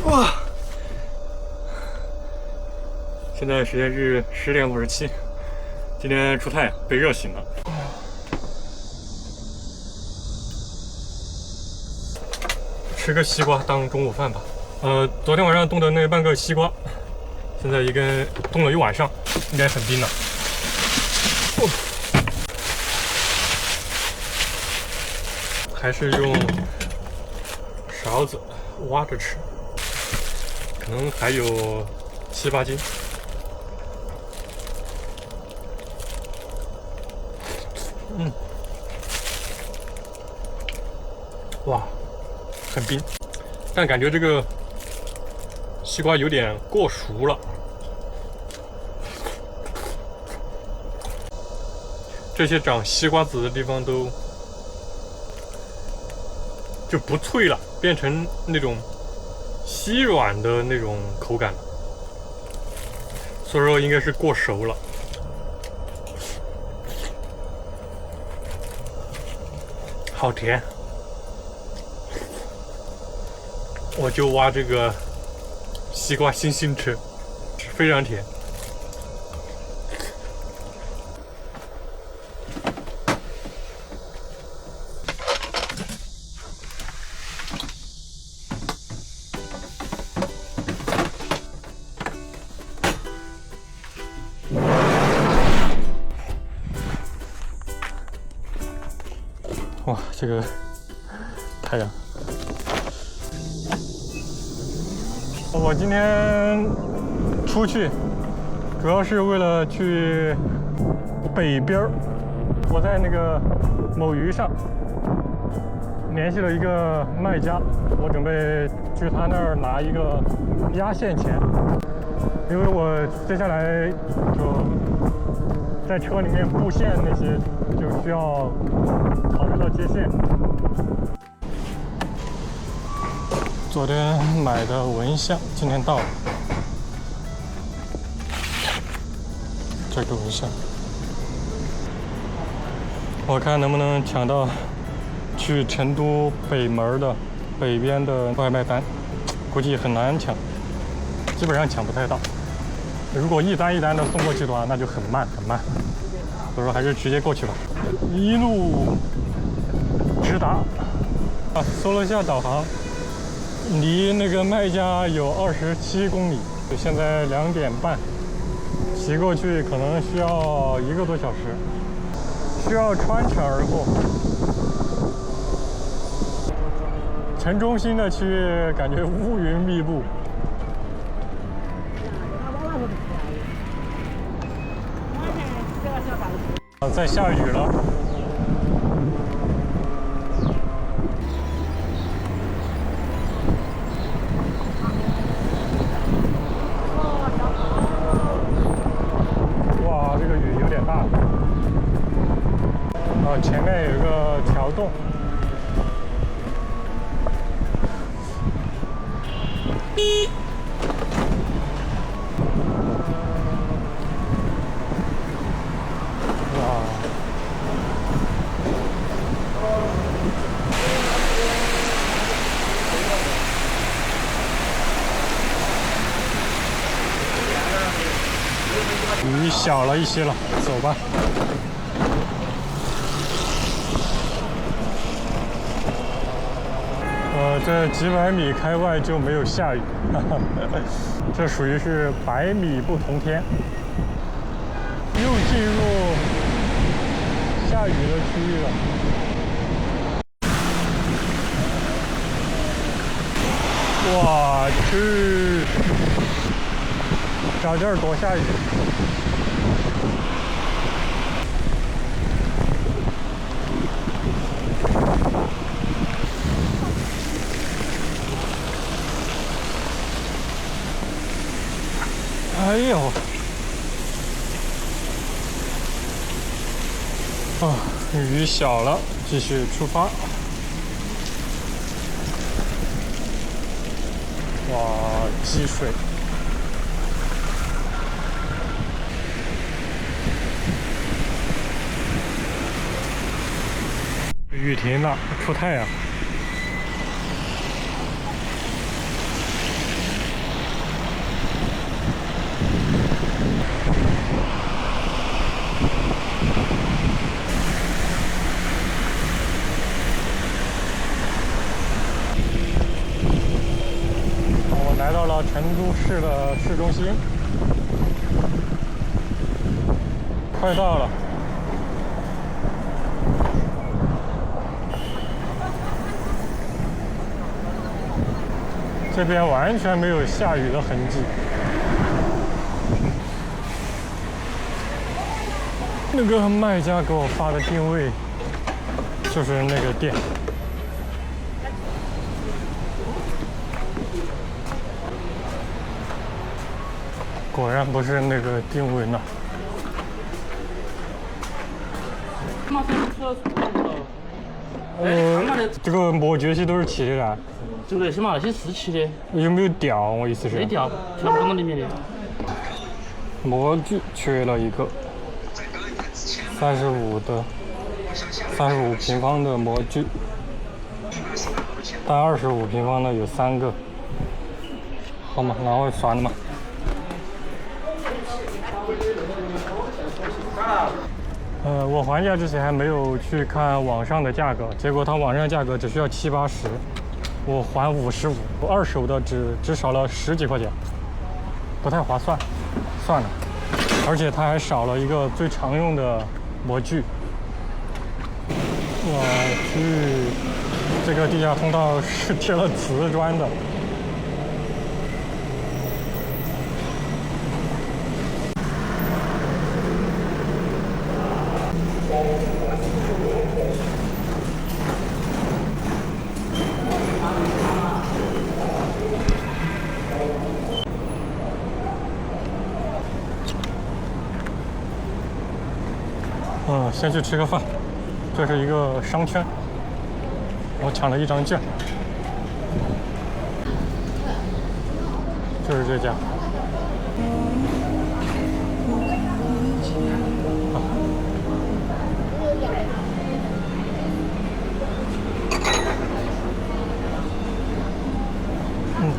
哇！现在时间是10:57，今天出太阳，被热醒了。吃个西瓜当中午饭吧。昨天晚上冻的那半个西瓜，现在一根冻了一晚上，应该很冰了。哦，还是用勺子挖着吃，可能还有7、8斤。哇，很冰，但感觉这个西瓜有点过熟了。这些长西瓜籽的地方都就不脆了，变成那种稀软的那种口感了，所以说应该是过熟了。好甜，我就挖这个西瓜星星吃，非常甜。哇，这个太阳！我今天出去主要是为了去北边儿。我在那个某鱼上联系了一个卖家，我准备去他那儿拿一个压线钳，因为我接下来就在车里面布线那些就需要考虑到接线。昨天买的蚊香今天到了，这个蚊香，我看能不能抢到去成都北门的北边的外卖单，估计很难抢，基本上抢不太到。如果一单一单的送过去的话，那就很慢很慢，所以说还是直接过去吧，一路直达。搜了一下导航，离那个卖家有27公里，现在2点半，骑过去可能需要1个多小时，需要穿城而过。城中心的区域感觉乌云密布。在下雨了。哇，这个雨有点大。前面有一个桥洞。雨小了一些了，走吧。这几百米开外就没有下雨，这属于是百米不同天，又进入下雨的区域了。我去，找地儿躲下雨。哎呦！雨小了，继续出发。哇，积水！雨停了，出太阳。来到了成都市的市中心，快到了。这边完全没有下雨的痕迹。那个卖家给我发的定位就是那个店。果然不是那个定位那。这个磨具些都是气的啊。这个起码那些是气的。有没有掉？我意思是。没掉，全部装到里面的。模具缺了一个，35平方的模具，但25平方的有3个，好嘛，然后算了嘛。我还价之前还没有去看网上的价格，结果它网上价格只需要70、80，我还55，二手的只少了10几块钱，不太划算，算了。而且它还少了一个最常用的模具。我去，这个地下通道是贴了瓷砖的。先去吃个饭。这是一个商圈，我抢了一张券，就是这家。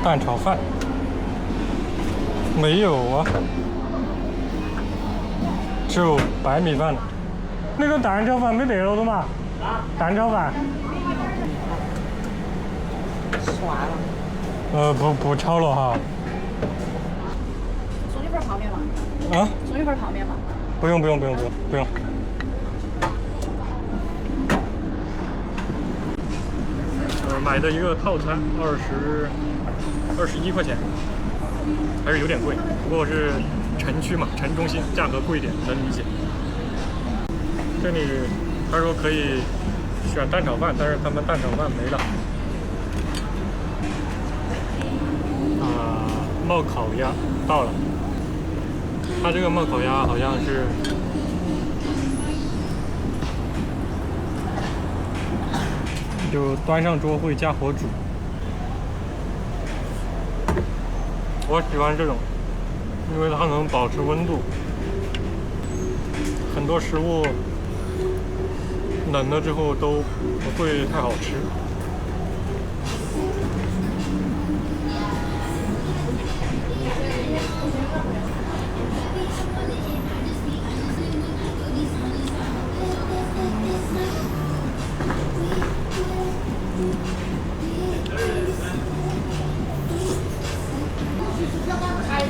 蛋炒饭没有啊，只有白米饭的。那个蛋炒饭没得了的嘛？啊？蛋炒饭。算了。不炒了哈。送一份泡面吗？啊？送一份泡面吗？不用。买的一个套餐21块钱，还是有点贵。不过是城区嘛，城中心价格贵一点，能理解。这里他说可以选蛋炒饭，但是他们蛋炒饭没了。冒烤鸭到了，它这个冒烤鸭好像是就端上桌会加火煮。我喜欢这种，因为它能保持温度。很多食物冷了之后都不会太好吃。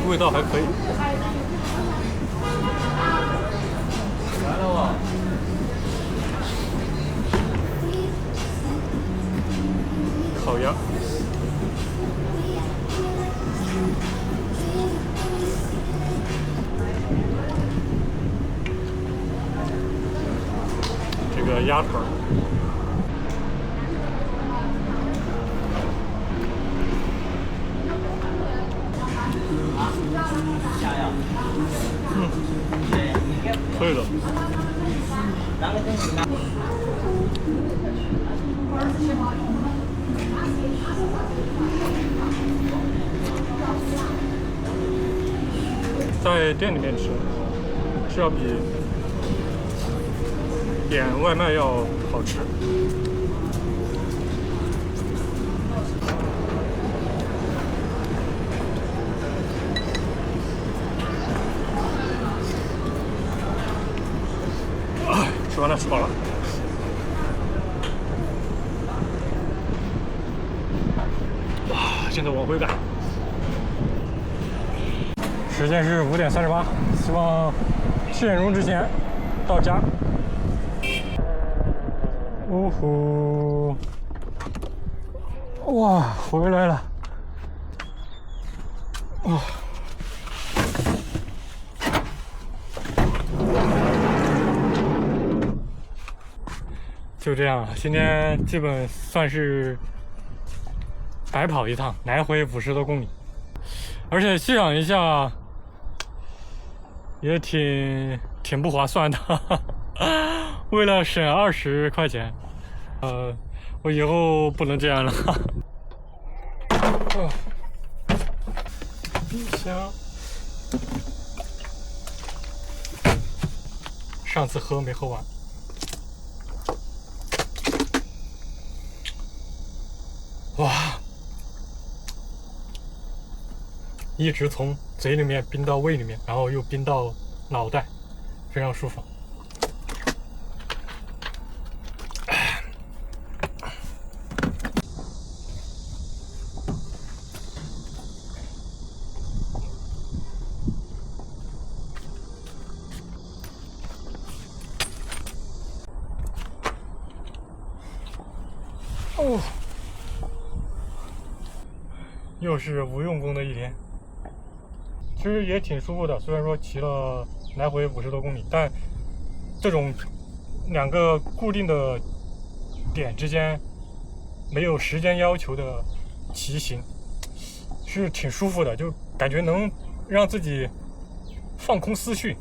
味道还可以。烤鸭，这个鸭腿。可以的。在店里面吃是要比点外卖要好吃。吃完了，吃饱了。哇，现在往回赶。时间是5点38，希望7点钟之前到家。呜呼！哇，回来了！哇！就这样，今天基本算是白跑一趟，来回50多公里，而且细想一下，也挺不划算的。为了省20块钱，我以后不能这样了。冰箱，上次喝没喝完。哇！一直从嘴里面冰到胃里面，然后又冰到脑袋，非常舒服。哦，又是无用功的一天。其实也挺舒服的，虽然说骑了来回50多公里，但这种2个固定的点之间没有时间要求的骑行是挺舒服的，就感觉能让自己放空思绪，